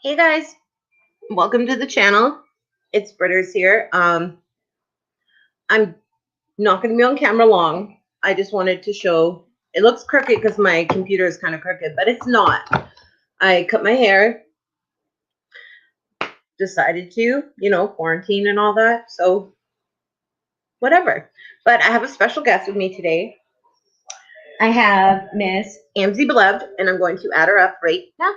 Hey guys, welcome to the channel. It's Britters here. I'm not going to be on camera long. I just wanted to show. It looks crooked because my computer is kind of crooked, but it's not. I cut my hair. Decided to, quarantine and all that. So whatever. But I have a special guest with me today. I have Miss Amzie Beloved, and I'm going to add her up right now.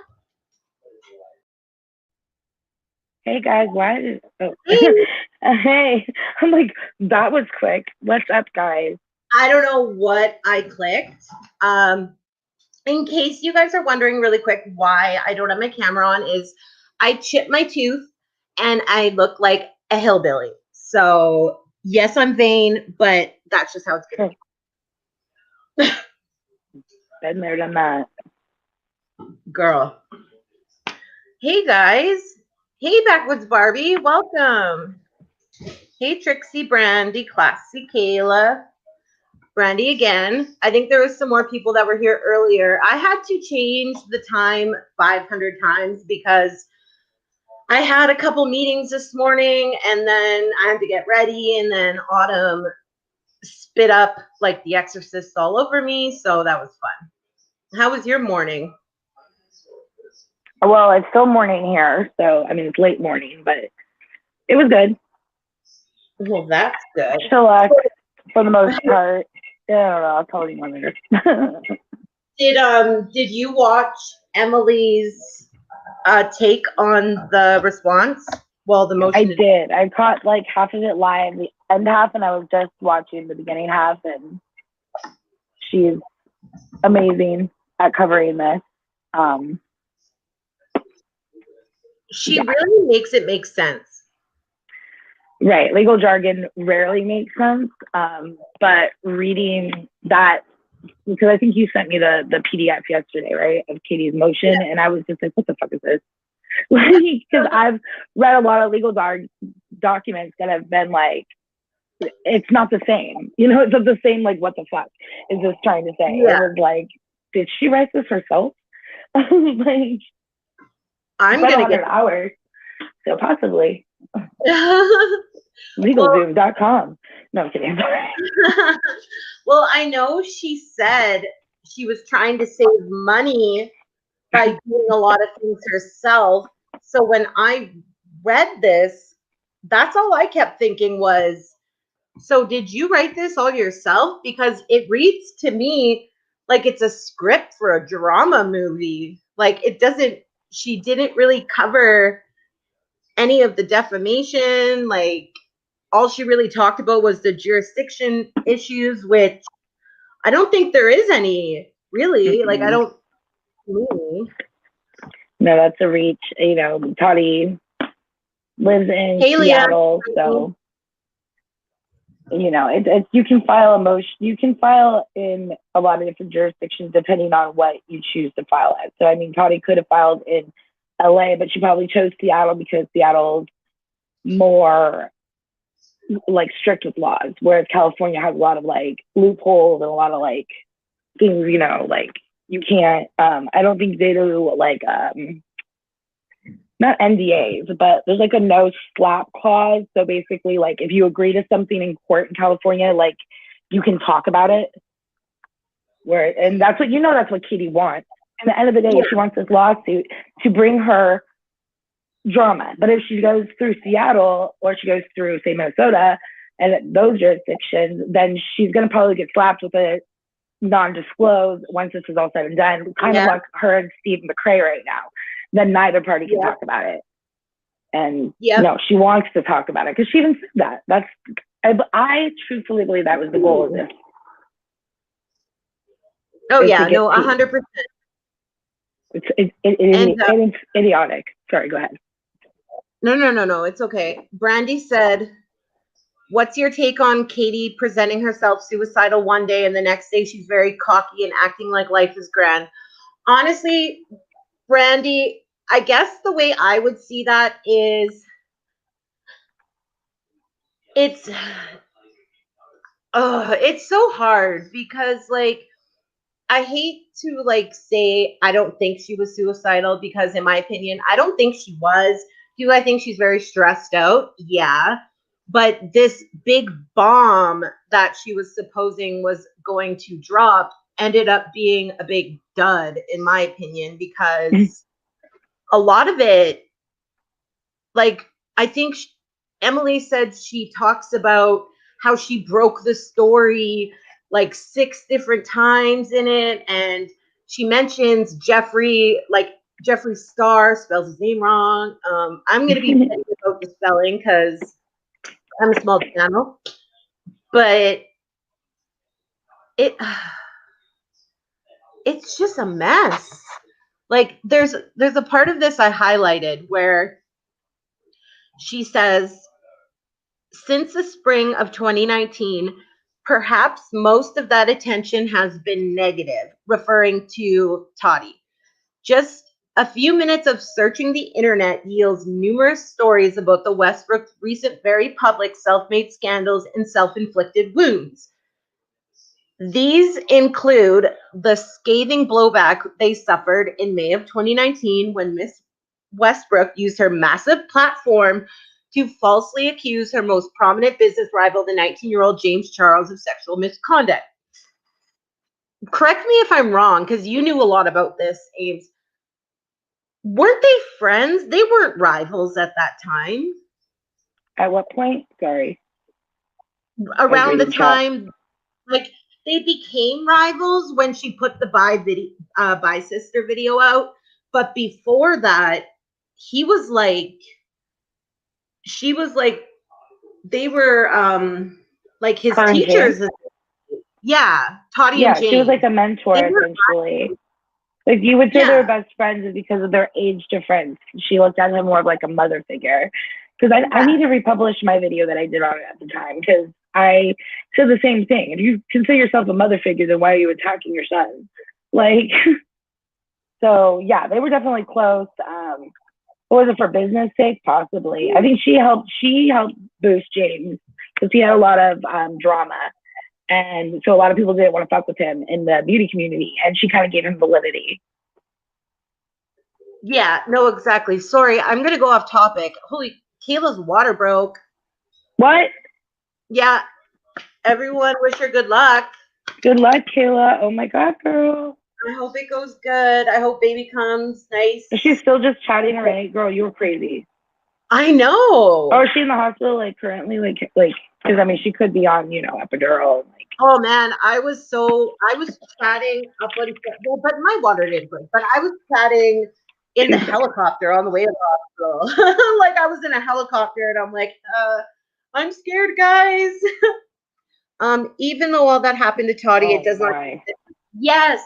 Hey guys, why did Hey, hey, I'm like, that was quick. What's up, guys? I don't know what I clicked. In case you guys are wondering really quick why I don't have my camera on, is I chipped my tooth and I look like a hillbilly. So yes, I'm vain, but that's just how it's gonna be. Been there, done that. Girl. Hey guys. Hey Backwoods Barbie, welcome. Hey Trixie, Brandy, Classy Kayla, Brandy again. I think there was some more people that were here earlier. I had to change the time 500 times because I had a couple meetings this morning and then I had to get ready, and then Autumn spit up like the exorcist all over me. So that was fun. How was your morning? Well, it's still morning here, so I mean it's late morning, but it was good. Well, that's good. Chillax for the most part. Yeah, I don't know. I'll tell you more later. Did you watch Emily's take on the response? Well, the I motion. did. I caught like half of it live, the end half, and I was just watching the beginning half, and she's amazing at covering this. Um, She yeah. really makes it make sense. Right. Legal jargon rarely makes sense. But reading that, because I think you sent me the PDF yesterday, right, of Katie's motion, Yeah. and I was just like, what the fuck is this? Because I've read a lot of legal documents that have been like, it's not the same. It's not the same, like, what the fuck is this trying to say? Yeah. It was like, did she write this herself? Like, I'm about gonna 100 hours. So possibly. get well, LegalZoom.com. No, I'm kidding. well, I know she said she was trying to save money by doing a lot of things herself. So when I read this, that's all I kept thinking was, so did you write this all yourself? Because it reads to me like it's a script for a drama movie. Like it doesn't, she didn't really cover any of the defamation. Like all she really talked about was the jurisdiction issues, which I don't think there is any really. Like I don't really. No, that's a reach. Toddy lives in Haley, Seattle, so it's you can file a motion. You can file in a lot of different jurisdictions depending on what you choose to file at. So I mean, Toddy could have filed in LA, but she probably chose Seattle because Seattle's more like strict with laws, whereas California has a lot of like loopholes and a lot of like things, like you can't. I don't think they do like not NDAs, but there's like a no slap clause. So basically, like if you agree to something in court in California, like you can talk about it. And that's what Katie wants. At the end of the day, she wants this lawsuit to bring her drama. But if she goes through Seattle or she goes through, say, Minnesota and those jurisdictions, then she's going to probably get slapped with a non-disclosed once this is all said and done, kind of like her and Steve McRae right now. Then neither party can talk about it. And no, she wants to talk about it because she even said that. I truthfully believe that was the goal of this. Oh yeah, no, 100%. It's idiotic. Sorry, go ahead. No. It's okay. Brandy said, "What's your take on Katie presenting herself suicidal one day and the next day she's very cocky and acting like life is grand?" Honestly, Brandy, I guess the way I would see that is it's so hard because like I hate to like say I don't think she was suicidal because in my opinion, I don't think she was. Do I think she's very stressed out? Yeah. But this big bomb that she was supposing was going to drop ended up being a big dud in my opinion because a lot of it, like I think Emily said she talks about how she broke the story like 6 different times in it, and she mentions Jeffree, like Jeffree Star spells his name wrong. I'm gonna be petty about the spelling because I'm a small channel, but it it's just a mess. Like there's a part of this I highlighted where she says since the spring of 2019, perhaps most of that attention has been negative, referring to Toddy. Just a few minutes of searching the internet yields numerous stories about the Westbrook's recent very public self-made scandals and self-inflicted wounds. These include the scathing blowback they suffered in May of 2019 when Miss Westbrook used her massive platform to falsely accuse her most prominent business rival, the 19-year-old James Charles, of sexual misconduct. Correct me if I'm wrong, because you knew a lot about this, Ames. Weren't they friends? They weren't rivals at that time. At what point? Sorry. Around the time, like they became rivals when she put the Bi Sister video out. But before that, he was like, she was like, they were like his Her teachers. Yeah, Toddy and James. She was like a mentor essentially. Like you would say they were best friends because of their age difference. She looked at him more of like a mother figure. Because I need to republish my video that I did on it at the time because I said the same thing. If you consider yourself a mother figure, then why are you attacking your son? Like, so yeah, they were definitely close. What was it for business sake? Possibly. I think she helped boost James because he had a lot of drama. And so a lot of people didn't want to fuck with him in the beauty community. And she kind of gave him validity. Yeah, no, exactly. Sorry, I'm going to go off topic. Holy, Kayla's water broke. What? Yeah, everyone wish her good luck. Good luck, Kayla. Oh my God, girl. I hope it goes good. I hope baby comes nice. Is she still just chatting already? Girl, you were crazy. I know. Oh, is she in the hospital like currently? Like, because I mean, she could be on, epidural. Like, oh man, I was chatting up until, well, but my water didn't break. But I was chatting in the helicopter on the way to the hospital. Like I was in a helicopter, and I'm like, I'm scared, guys. Even though all that happened to Toddy, it does not. Yes,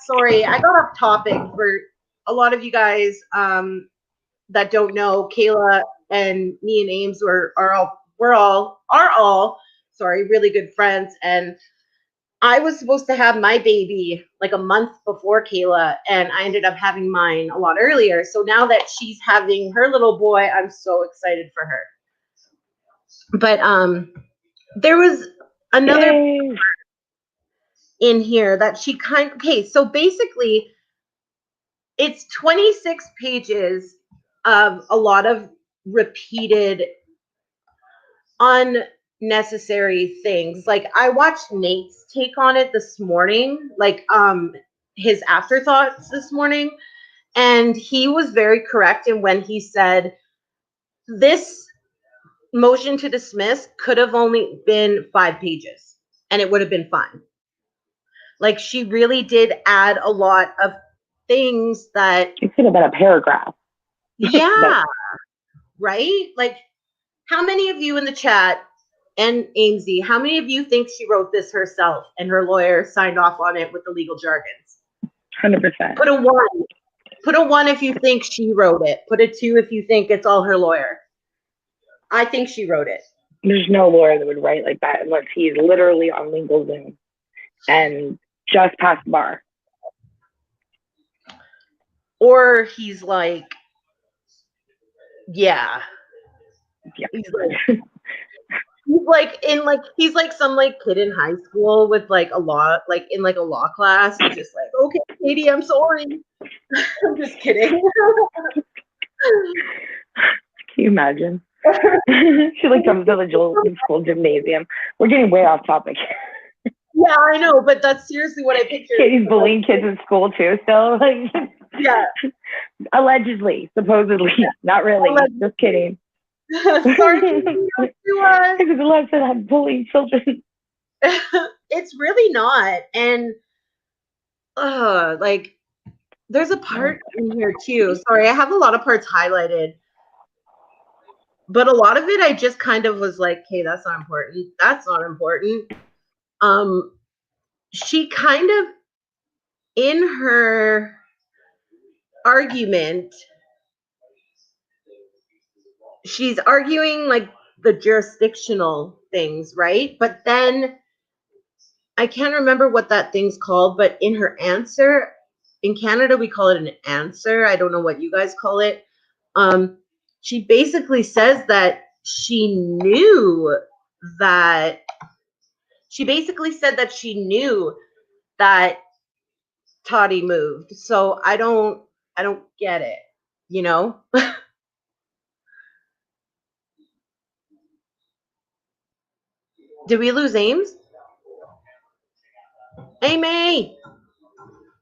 sorry. I got off topic for a lot of you guys that don't know. Kayla and me and Ames are all really good friends, and I was supposed to have my baby like a month before Kayla, and I ended up having mine a lot earlier. So now that she's having her little boy, I'm so excited for her. But there was another in here that she okay, so basically it's 26 pages of a lot of repeated unnecessary things. Like I watched Nate's take on it this morning, like his afterthoughts this morning, and he was very correct in when he said this motion to dismiss could have only been 5 pages and it would have been fine. Like she really did add a lot of things that it could have been a paragraph. Yeah. Right? Like how many of you in the chat and Amesy, how many of you think she wrote this herself and her lawyer signed off on it with the legal jargons? 100%. Put a 1. Put a 1 if you think she wrote it. Put a 2 if you think it's all her lawyer. I think she wrote it. There's no lawyer that would write like that unless he's literally on LegalZoom and just passed the bar. Or he's like, yeah. He's like, he's like some like kid in high school with like a law like in like a law class. He's just like, okay, Katie, I'm sorry. I'm just kidding. Can you imagine? She like comes to the Joel school gymnasium. We're getting way off topic. Yeah, I know, but that's seriously what I pictured. Katie's bullying kids in school too, still. Like, yeah. Allegedly, supposedly, not really. Allegedly. Just kidding. Sorry to It's a lesson on bullying children. It's really not, and like there's a part in here too. Sorry, I have a lot of parts highlighted, but a lot of it I just kind of was like, "Hey, that's not important. That's not important." She kind of in her argument, she's arguing like the jurisdictional things, right? But then I can't remember what that thing's called, but in her answer, in Canada we call it an answer. I don't know what you guys call it. She basically says that she knew that Toddy moved. So I don't get it, you know? Did we lose Ames? Amy!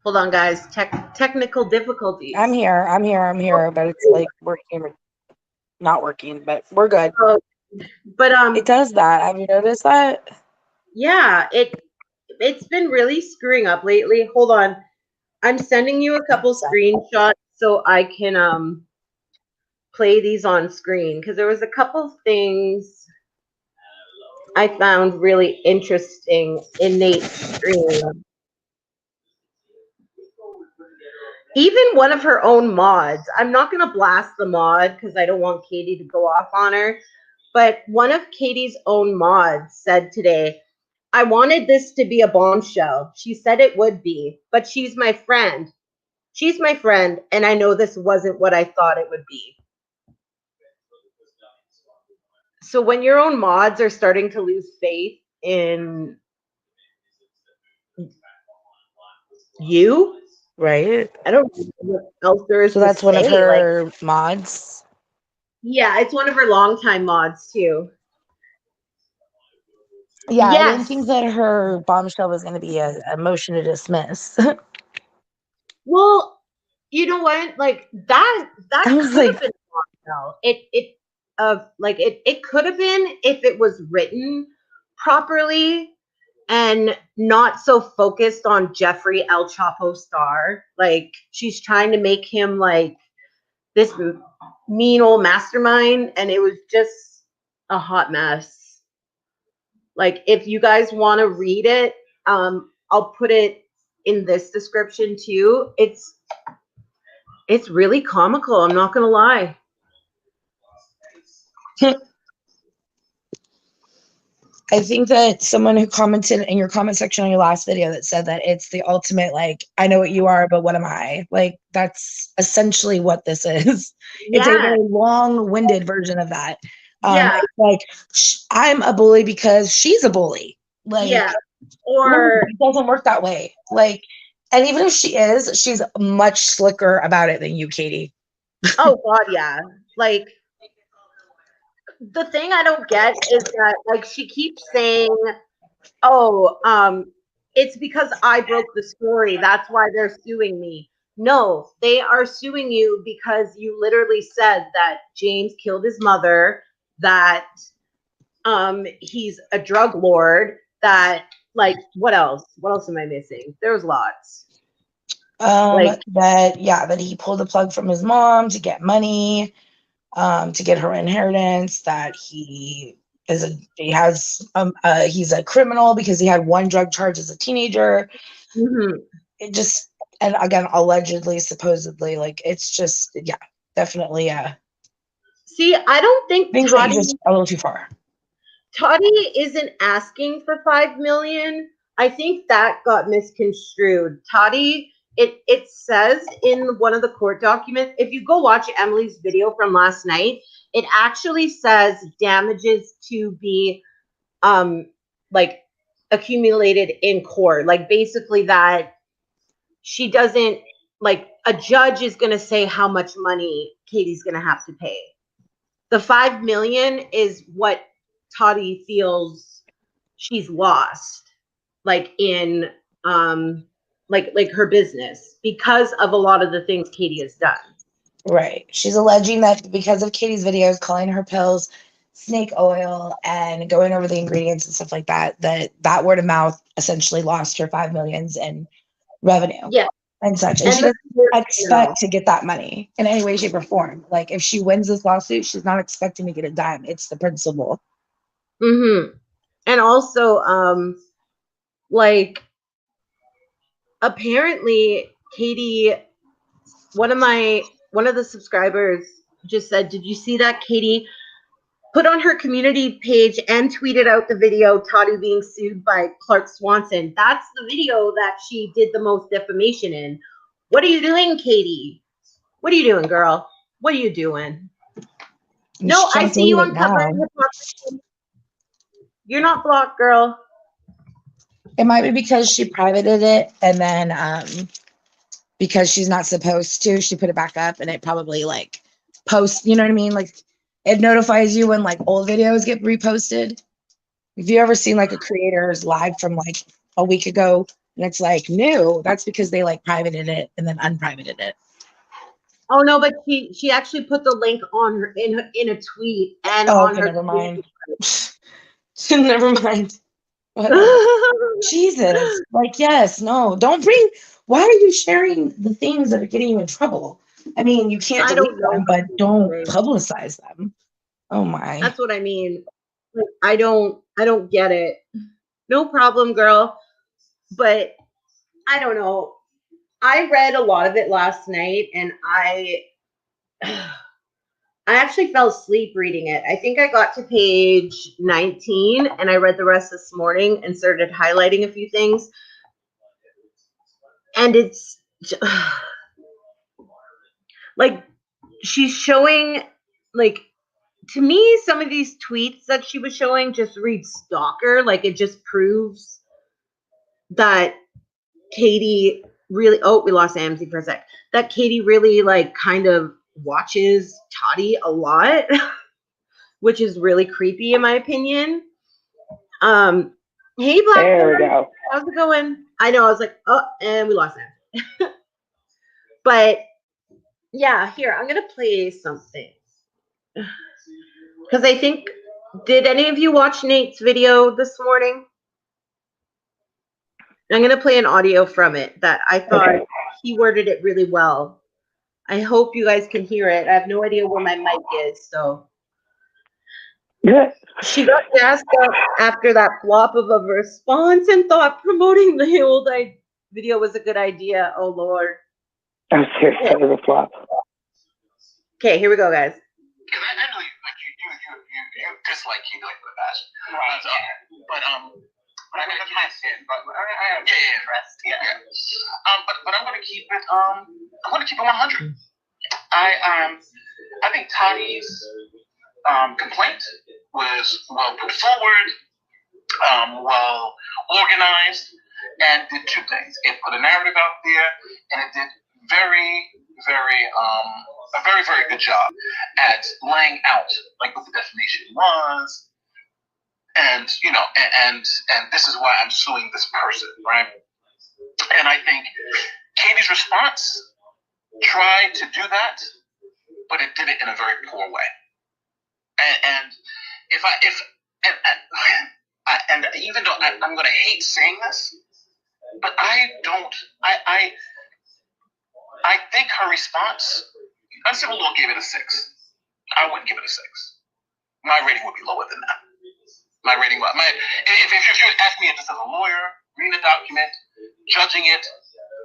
Hold on, guys. Technical difficulties. I'm here, but it's like working or not working, but we're good. But it does that. Have you noticed that? Yeah, it's been really screwing up lately. Hold on. I'm sending you a couple screenshots so I can play these on screen because there was a couple things I found really interesting in Nate's stream. Even one of her own mods. I'm not going to blast the mod because I don't want Katie to go off on her. But one of Katie's own mods said today, I wanted this to be a bombshell. She said it would be, but she's my friend. She's my friend, and I know this wasn't what I thought it would be. So when your own mods are starting to lose faith in you, right? I don't know what else there is. So that's one of her mods? Yeah, it's one of her longtime mods too. Yeah, yes. I didn't think that her bombshell was going to be a motion to dismiss. Well, you know what? Like that could have been a bombshell. It could have been if it was written properly and not so focused on Jeffrey El Chapo Star. Like she's trying to make him like this mean old mastermind, and it was just a hot mess. Like if you guys want to read it, I'll put it in this description too. It's really comical. I'm not gonna lie. I think that someone who commented in your comment section on your last video that said that it's the ultimate, like, I know what you are, but what am I? Like, that's essentially what this is. Yeah. It's a very long-winded version of that. Like, I'm a bully because she's a bully. Like, yeah. Or it doesn't work that way. Like, and even if she is, she's much slicker about it than you, Katie. Oh, God, yeah. Like, the thing I don't get is that, like, she keeps saying, oh, it's because I broke the story. That's why they're suing me. No, they are suing you because you literally said that James killed his mother, that he's a drug lord, that, like, what else? What else am I missing? There's lots. That he pulled the plug from his mom to get money. To get her inheritance, that he's a criminal because he had one drug charge as a teenager. Mm-hmm. It just, and again, allegedly, supposedly, like, it's just, yeah, definitely. See, I don't think things are just a little too far. Toddy isn't asking for $5 million. I think that got misconstrued. Toddy, it says in one of the court documents, if you go watch Emily's video from last night, it actually says damages to be like accumulated in court. Like basically that she doesn't, like a judge is going to say how much money Katie's going to have to pay. The 5 million is what Toddy feels she's lost, like in like her business because of a lot of the things Katie has done. Right. She's alleging that because of Katie's videos calling her pills snake oil and going over the ingredients and stuff like that, that word of mouth essentially lost her 5 millions in revenue. Yeah. And such. And she doesn't expect to get that money in any way, shape, or form. Like if she wins this lawsuit, she's not expecting to get a dime. It's the principle. Mm-hmm. And also, like apparently Katie, one of the subscribers just said, did you see that Katie put on her community page and tweeted out the video Toddy being sued by Clark Swanson? That's the video that she did the most defamation in. What are you doing, Katie? What are you doing, girl? What are you doing? No, I see you uncovering hypocrisy. You're not blocked, girl. It might be because she privated it and then because she's not supposed to, she put it back up and it probably like posts, you know what I mean? Like it notifies you when like old videos get reposted. Have you ever seen like a creator's live from like a week ago and it's like new? That's because they like privated it and then unprivated it. Oh no, but she actually put the link on her in a tweet and on her. Never mind. Never mind. Jesus, like yes, no, don't bring. Why are you sharing the things that are getting you in trouble? I mean, you can't delete them, but don't publicize them. Oh my. That's what I mean. Like, I don't get it. No problem, girl. But I don't know. I read a lot of it last night and I actually fell asleep reading it. I think I got to page 19 and I read the rest this morning and started highlighting a few things. And it's like she's showing, like, to me, some of these tweets that she was showing just read stalker. Like it just proves that Katie really, oh, we lost Amzy for a sec. That Katie really like kind of watches Toddy a lot, which is really creepy in my opinion. Hey Black. There we go. How's it going? I know, I was like, oh, and we lost him. But yeah, here, I'm gonna play something. Because I think, did any of you watch Nate's video this morning? I'm going to play an audio from it that I thought he worded it really well. I hope you guys can hear it. I have no idea where my mic is, so. She got gassed up after that flop of a response and thought promoting the old video was a good idea. Oh, Lord. I'm serious. That was a flop. Okay, here we go, guys. Because I know you dislike Katie like the best. Right. But I mean, I understand. But I am impressed. Yeah. But I'm gonna keep it. I'm gonna keep it 100. I think Toddy's complaint was well put forward, well organized, and did two things. It put a narrative out there, and it did a very good job at laying out like what the defamation was, and and this is why I'm suing this person, right? And I think Katie's response tried to do that, but it did it in a very poor way. And even though I'm going to hate saying this, but I think her response, Uncivil Law gave it a 6. I wouldn't give it a 6. My rating would be lower than that. My rating, if you ask me just as a lawyer, reading the document, judging it,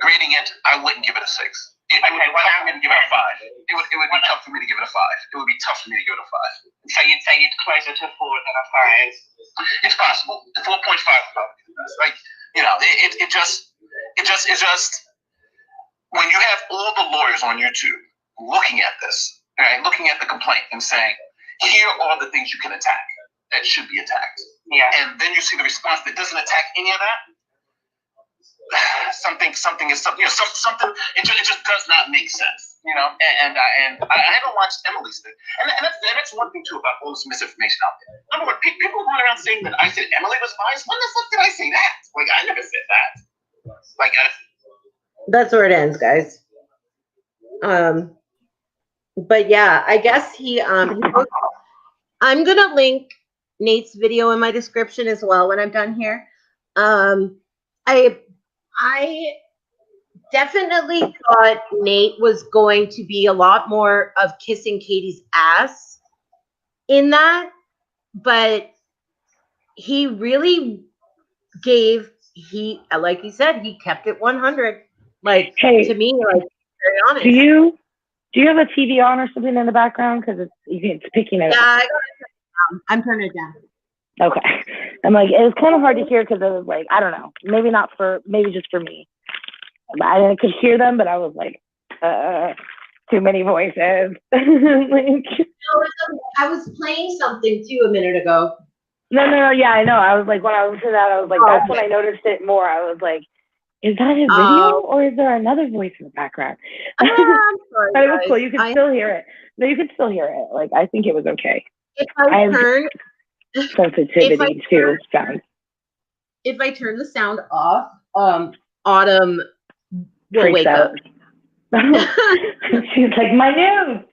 grading it, I wouldn't give it a 6. It would be tough for me to give it a 5. It would be tough for me to give it a 5. It would be tough for me to give it a 5. So you'd say it's closer to 4 than a 5? It's possible. 4.5 would probably be the best. Like, it just when you have all the lawyers on YouTube looking at this, right, looking at the complaint and saying, here are the things you can attack. that should be attacked. Yeah. And then you see the response that doesn't attack any of that. Something is something. Something. It just does not make sense. And I haven't watched Emily's thing, and that's one thing too about all this misinformation out there. Number one, people going around saying that I said Emily was biased. When the fuck did I say that? Like, I never said that. Like, That's where it ends, guys. But yeah, I guess he I'm gonna link Nate's video in my description as well when I'm done here. I definitely thought Nate was going to be a lot more of kissing Katie's ass in that, but he really like he said, he kept it 100. Like, Hey, to me, like, very honest. Do you have a TV on or something in the background? Because it's picking it Yeah, up. I got it. I'm turning it down. Okay. I'm like, it was kind of hard to hear because it was like, I don't know, maybe just for me. I could hear them, but I was like, too many voices. Like, I was playing something too a minute ago. No, yeah, I know. I was like, when I was to that, I was like, that's when I noticed it more. I was like, is that a video or is there another voice in the background? I'm sorry, But it was guys. cool. You could still hear it. No, you could still hear it. Like, I think it was okay. If I turn Sensitivity to sound. If I turn the sound off, Autumn will Freaks wake out. up. She's like, my news.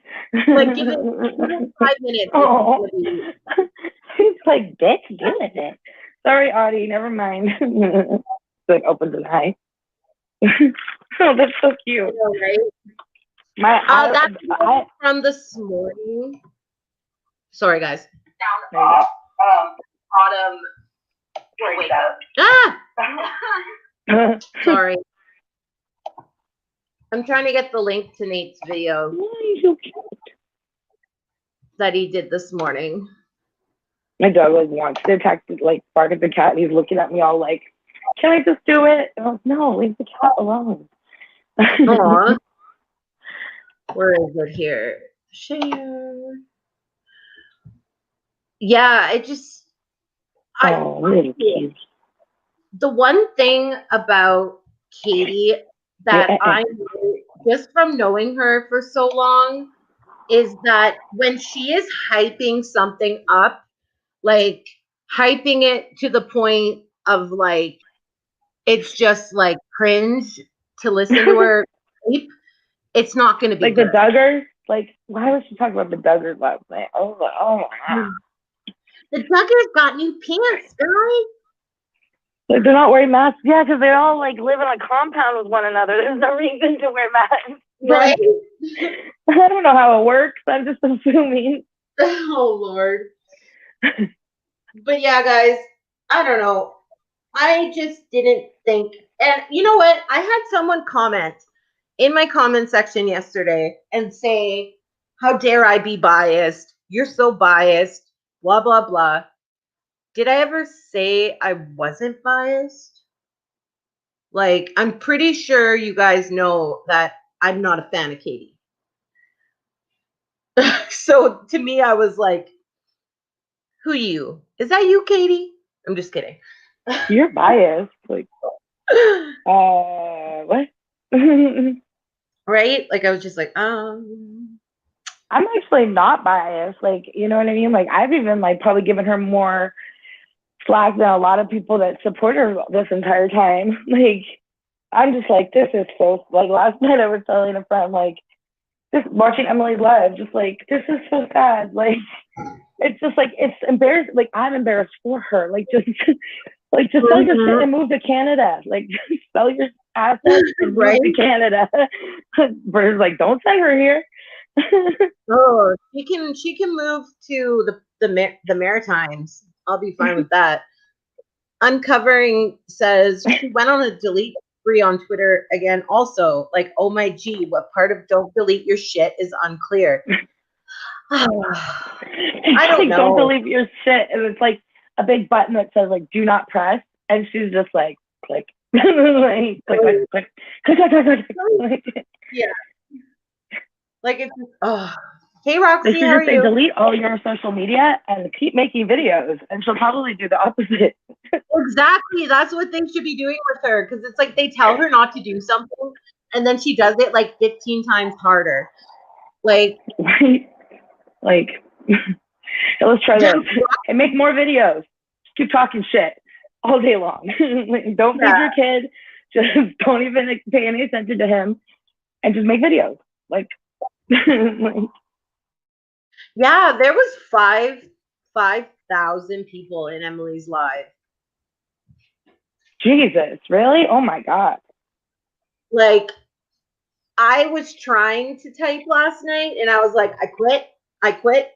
Like, give it 5 minutes. Oh. She's like, bitch, give it. Sorry, Audie, never mind. Like, opens an eye. Oh, that's so cute. Right? That's from this morning. Sorry, guys. Autumn will wake up. Ah! Sorry. I'm trying to get the link to Nate's video that he did this morning. My dog wants to attack, bark at the cat, and he's looking at me all like, can I just do it? And I was, no, leave the cat alone. Aww. Where is it here? Share. Yeah, the one thing about Katie that I know just from knowing her for so long is that when she is hyping something up, like hyping it to the point of like, it's just like cringe to listen to her hype, it's not going to be like good. The Duggars. Like, why was she talking about the Duggars last night? Oh my God. The Duggars got new pants, guys. Like, they're not wearing masks. Yeah, because they all like live in a compound with one another. There's no reason to wear masks. Right? I don't know how it works. I'm just assuming. Oh, Lord. But yeah, guys, I don't know. I just didn't think. And you know what? I had someone comment in my comment section yesterday and say, how dare I be biased? You're so biased. Blah, blah, blah. Did I ever say I wasn't biased? Like, I'm pretty sure you guys know that I'm not a fan of Katie. So to me, I was like, who you? Is that you, Katie? I'm just kidding. You're biased. Like, what? Right? Like, I was just like, I'm actually not biased. Like, you know what I mean? Like, I've even probably given her more slack than a lot of people that support her this entire time. Like, I'm just like, this is so, last night I was telling a friend, just watching Emily's live, just like, this is so sad. Like, it's just like, it's embarrassing. Like, I'm embarrassed for her. Just sell your shit and move to Canada. Just sell your assets and move to Canada. Bird's like, don't send her here. Oh, she can move to the Maritimes. I'll be fine with that. Uncovering says she went on a delete spree on Twitter again. Also, oh my G, what part of don't delete your shit is unclear? I don't know. Don't delete your shit, and it's a big button that says do not press, and she's just click, click, click, click, click, click, click, click. Yeah. It's just, Hey They Roxy, should how are just say you? delete all your social media and keep making videos, and she'll probably do the opposite. Exactly. That's what they should be doing with her, because it's like they tell her not to do something and then she does it like 15 times harder. Like, Right? Like, let's try this and make more videos. Just keep talking shit all day long. Like, don't feed your kid. Just don't even pay any attention to him, and just make videos. Like, like yeah, there was 5,000 people in Emily's live. Jesus, really? Oh my God. Like, I was trying to type last night and I was like, I quit.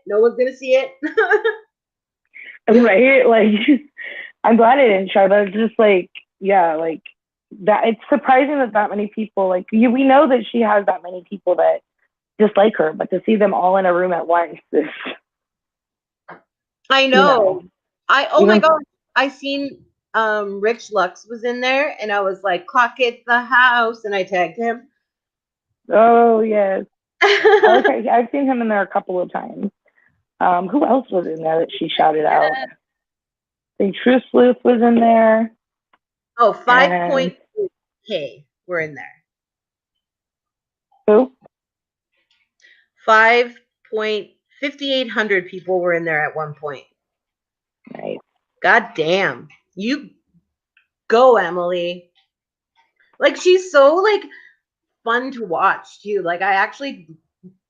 No one's gonna see it. Right? Like, I'm glad I didn't try, but it's just like, yeah, like that. It's surprising that many people, like, we know that she has that many people that dislike her, but to see them all in a room at once is, I you know. know, Oh my even, god, I seen Rich Lux was in there and I was like, clock it the house, and I tagged him. oh yes, I've seen him in there a couple of times. Who else was in there that she shouted out? I think True Sleuth was in there. Oh, 5.8K were in there. Who? 5,580 people were in there at one point. Nice. God damn. You go, Emily. Like, she's so like fun to watch too. Like, I actually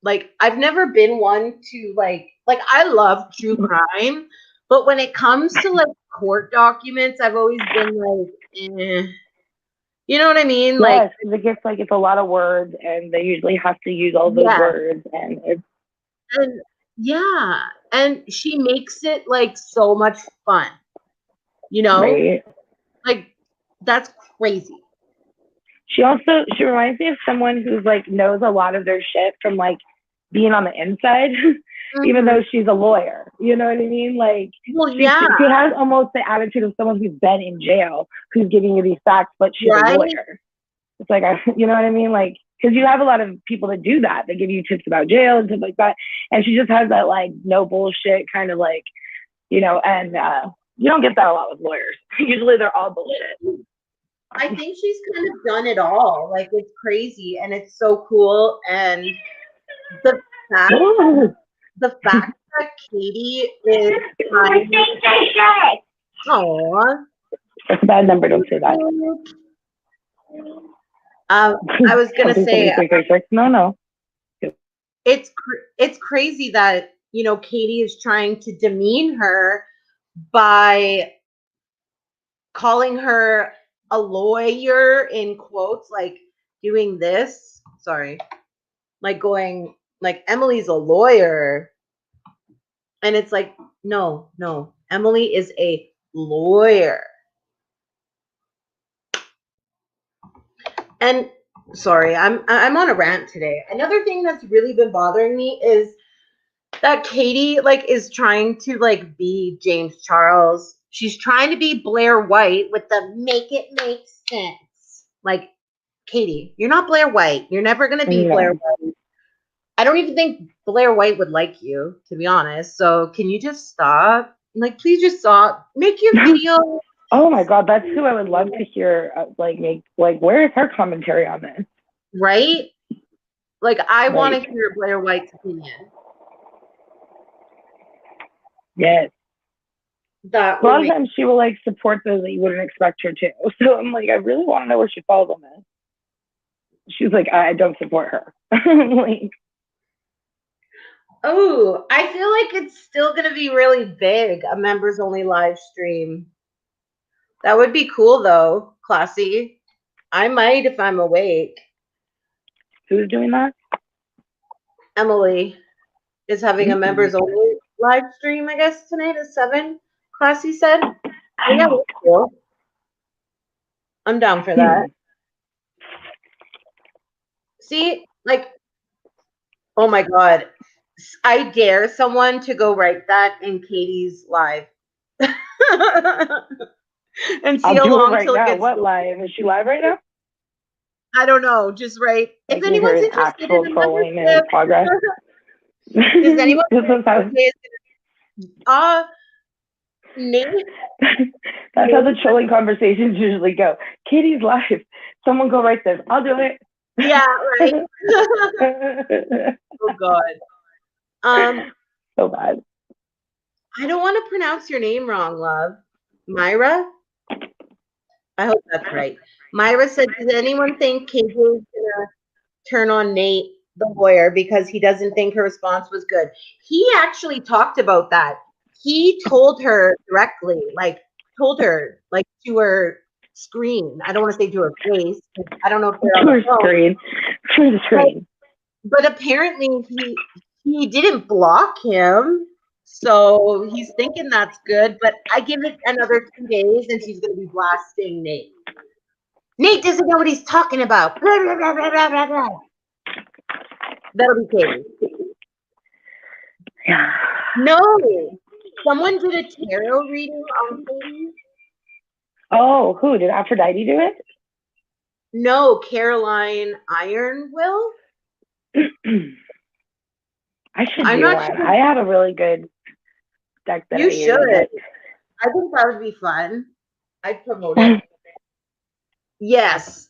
like, I've never been one to like I love true crime, but when it comes to like court documents, I've always been like, eh. You know what I mean? Yes, Like, because it gets like it's a lot of words, and they usually have to use all those words, and it's and yeah, and she makes it like so much fun. You know, right. like that's crazy. She reminds me of someone who's like knows a lot of their shit from like being on the inside, even though she's a lawyer. You know what I mean? Like, Well, she has almost the attitude of someone who's been in jail, who's giving you these facts, but she's a lawyer. It's like, you know what I mean? Like, because you have a lot of people that do that. They give you tips about jail and stuff like that. And she just has that like no bullshit kind of like, you know, and you don't get that a lot with lawyers. Usually they're all bullshit. I think she's kind of done it all. Like, it's crazy and it's so cool. And the fact that Katie is trying. Aww. That's a bad number. Don't say that. I was gonna say, no. It's crazy that, you know, Katie is trying to demean her by calling her a lawyer in quotes, like doing this. Sorry, like going like Emily's a lawyer, and it's like no, Emily is a lawyer. And sorry, I'm on a rant today. Another thing that's really been bothering me is that Katie like is trying to like be James Charles. She's trying to be Blair White with the make it make sense. Like, Katie, you're not Blair White. You're never gonna be Blair White. I don't even think Blair White would like you, to be honest. So can you just stop? Like, please just stop. Make your video. Oh my God, that's who I would love to hear. Where is her commentary on this? Right? Like, I want to hear Blair White's opinion. Yes. That a lot of times she will like support those that you wouldn't expect her to. So I'm like, I really want to know where she falls on this. She's like, I don't support her. Like, oh, I feel like it's still gonna be really big, a members only live stream. That would be cool though, Classy. I might if I'm awake. Who's doing that? Emily is having a members only live stream, I guess, tonight at 7. Classy said. Yeah, that's cool. I'm down for that. See, like, oh my God. I dare someone to go write that in Katie's live. And see how long till it gets. What live? Is she live right now? I don't know. Just write. If anyone's interested in the trolling in progress. Does anyone This is how, Nate? that's how the trolling conversations usually go. Katie's live. Someone go write this. I'll do it. Yeah, right. Oh God. So bad. I don't want to pronounce your name wrong, love. Myra? I hope that's right. Myra said, does anyone think KJ is gonna turn on Nate, the lawyer, because he doesn't think her response was good? He actually talked about that. He told her directly, told her, to her screen. I don't want to say to her face. I don't know if they're on To the her phone. screen. To the screen. But apparently he didn't block him. So he's thinking that's good. But I give it another 2 days and she's going to be blasting Nate. Nate doesn't know what he's talking about. Blah, blah, blah, blah, blah, blah, blah. That'll be Katie. Yeah. No. Someone did a tarot reading on Katie. Oh, who? Did Aphrodite do it? No, Caroline Ironwill. I should I'm do not one. sure. I have a really good deck that You I use. should. I think that would be fun. I'd promote it. Yes.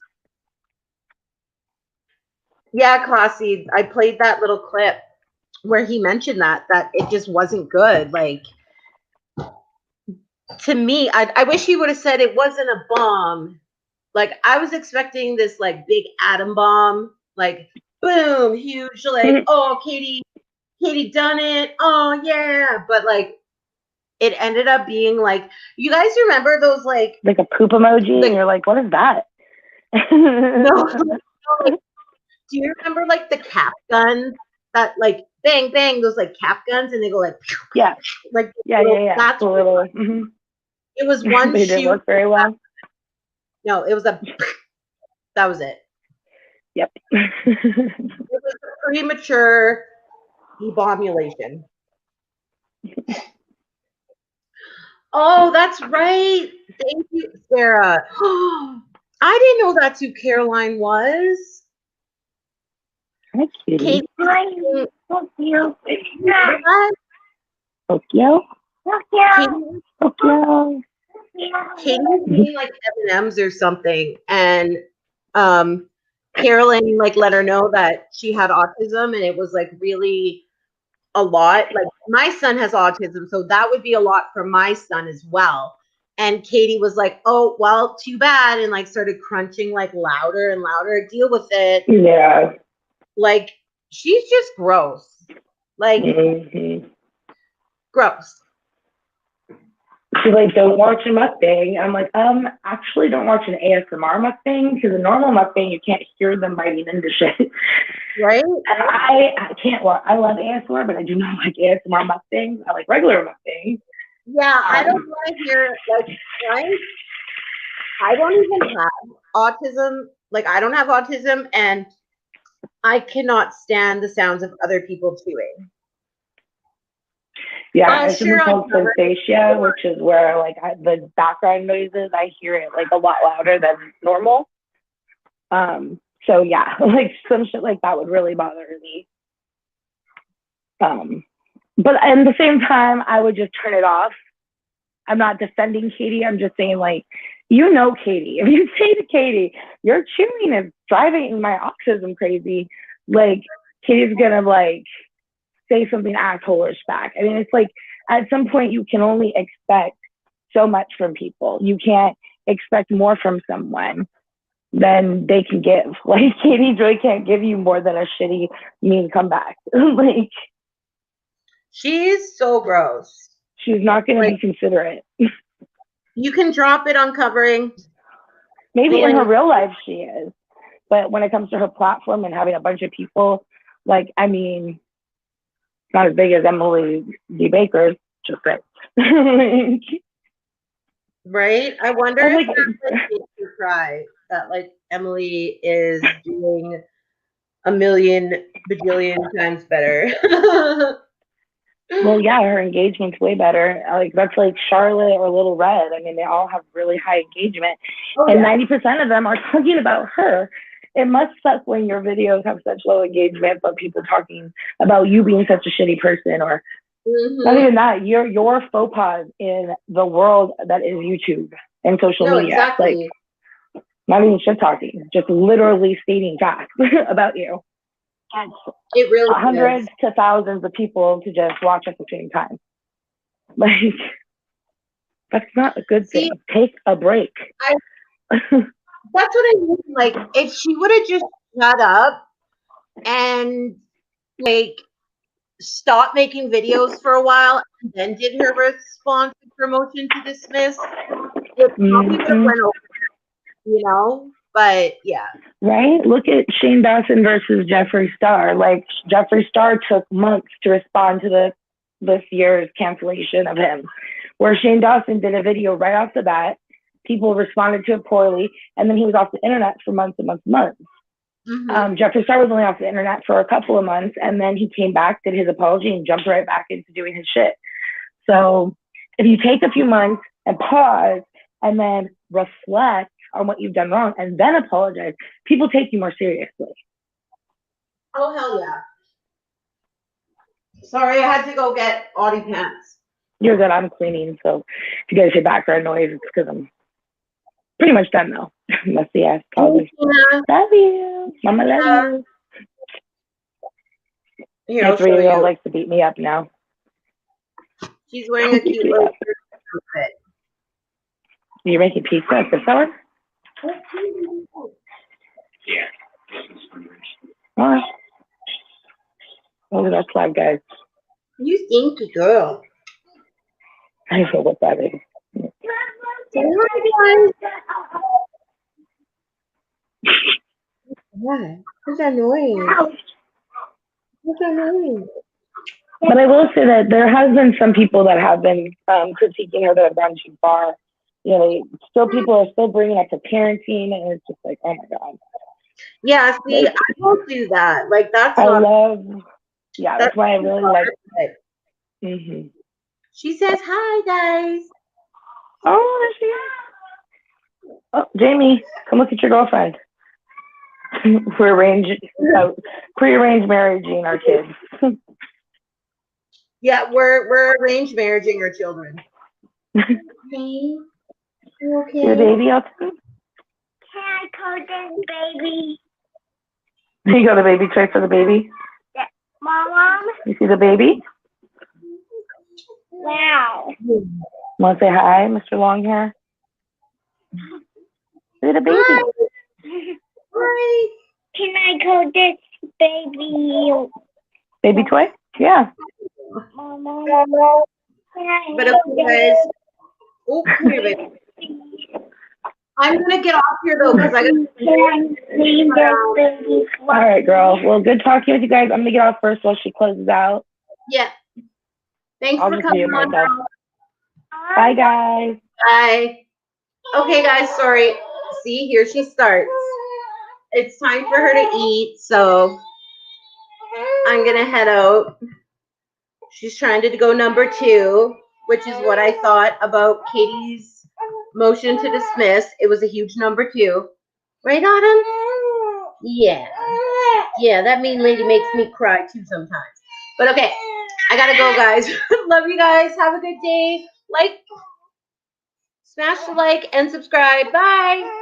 Yeah, Classy. I played that little clip where he mentioned that it just wasn't good. Like, to me, I wish he would have said it wasn't a bomb. Like, I was expecting this like big atom bomb, like boom, huge, like, oh, Katie done it. Oh yeah. But like it ended up being like, you guys remember those like a poop emoji, and you're like, what is that? no, like, do you remember like the cap guns that like bang bang, those like cap guns, and they go like Yeah. like Yeah. That's a little. Mm-hmm. It was one They shoot. didn't work very well. No, it was a that was it. Yep. It was a premature debombulation. Oh, that's right. Thank you, Sarah. I didn't know that's who Caroline was. That's cute. Kate, Tokyo. Tokyo. Katie was eating like M&Ms or something, and Caroline like let her know that she had autism, and it was like really a lot. Like my son has autism, so that would be a lot for my son as well. And Katie was like, "Oh, well, too bad," and like started crunching like louder and louder. Deal with it. Yeah. Like she's just gross. Like gross. She's like, don't watch a mukbang. I'm like, actually don't watch an ASMR mukbang, because a normal mukbang, you can't hear them biting into shit. Right? And I can't watch, I love ASMR, but I do not like ASMR mukbangs. I like regular mukbangs. Yeah, I don't want to hear, like, I don't even have autism. Like, I don't have autism, and I cannot stand the sounds of other people chewing. Yeah, it's something called synesthesia, which is where like the background noises, I hear it like a lot louder than normal. So yeah, like some shit like that would really bother me. But at the same time, I would just turn it off. I'm not defending Katie. I'm just saying, like, you know, Katie, if you say to Katie, your chewing is driving my autism crazy, like Katie's gonna like say something asshole-ish back. I mean, it's like at some point you can only expect so much from people. You can't expect more from someone than they can give. Like Katie Joy can't give you more than a shitty mean comeback. Like she's so gross. She's not going to be considerate. You can drop it on covering. Maybe in her real life she is, but when it comes to her platform and having a bunch of people, like, I mean, not as big as Emily D. Baker's, just right. Right? I wonder if that makes you cry that like Emily is doing a million bajillion times better. Well, yeah, her engagement's way better. Like that's like Charlotte or Little Red. I mean, they all have really high engagement, and 90% of them are talking about her. it must suck when your videos have such low engagement, but people talking about you being such a shitty person, or not Mhm. even that. Your faux pas in the world that is YouTube and social No, media. exactly. Like, not even shit talking, just literally stating facts about you. And It really hundreds is. to thousands of people to just watch at the same time. Like, that's not a good See, thing. Take a break. that's what I mean. Like, if she would have just shut up and like stopped making videos for a while and then did her response to promotion to dismiss, it probably would have Mhm. went over, you know? But yeah. Right? Look at Shane Dawson versus Jeffree Star. Like, Jeffree Star took months to respond to this year's cancellation of him, where Shane Dawson did a video right off the bat. People responded to it poorly, and then he was off the internet for months and months and months. Mhm. Jeffree Star was only off the internet for a couple of months, and then he came back, did his apology, and jumped right back into doing his shit. So if you take a few months and pause and then reflect on what you've done wrong and then apologize, people take you more seriously. Oh hell yeah. Sorry, I had to go get Audie pants. You're good. I'm cleaning, so if you guys hear background noise, it's because I'm pretty much done now. Messy ass probably. Tina, Love you. Mama love you. here, My I'll show 3-year-old you. likes to beat me up now. She's wearing a cute little outfit. You're making pizza at this hour? What? Oh, that's loud, guys. You stinky girl. I don't know what that is. Say hi, guys. Yeah, who's annoying? Who's annoying? But I will say that there has been some people that have been critiquing her that have gone too far. You know, still people are still bringing up her parenting, and it's just like, oh my god. Yeah, see, Like, I won't do that. Like, that's I not. love, yeah, that's why I really not like. it. Mm-hmm. She says hi, guys. Oh, there she is. Oh, Jamie, come look at your girlfriend. We're pre-arranged marriaging our kids. Yeah, we're arranged marrying our children. Hey, you okay? Your baby up? Can I call this baby? You got a baby tray for the baby? Mom? You see the baby? Wow. Want to say hi, Mr. Longhair? Look at the baby. Hi. Can I call this baby? Baby toy? Yeah. Mama. But okay, guys. Oh, come here, baby. I'm gonna get off here though because I got. All right, girl. Well, good talking with you guys. I'm gonna get off first while she closes out. Yeah. Thanks I'll for just coming mute on. myself. Bye, guys. Bye. Okay, guys. Sorry. See, here she starts. It's time for her to eat, so I'm gonna head out. She's trying to go number 2, which is what I thought about Katie's motion to dismiss. It was a huge number 2. Right, Autumn? Yeah. Yeah, that mean lady makes me cry too sometimes. But okay, I gotta go, guys. Love you guys. Have a good day. Smash the like and subscribe. Bye.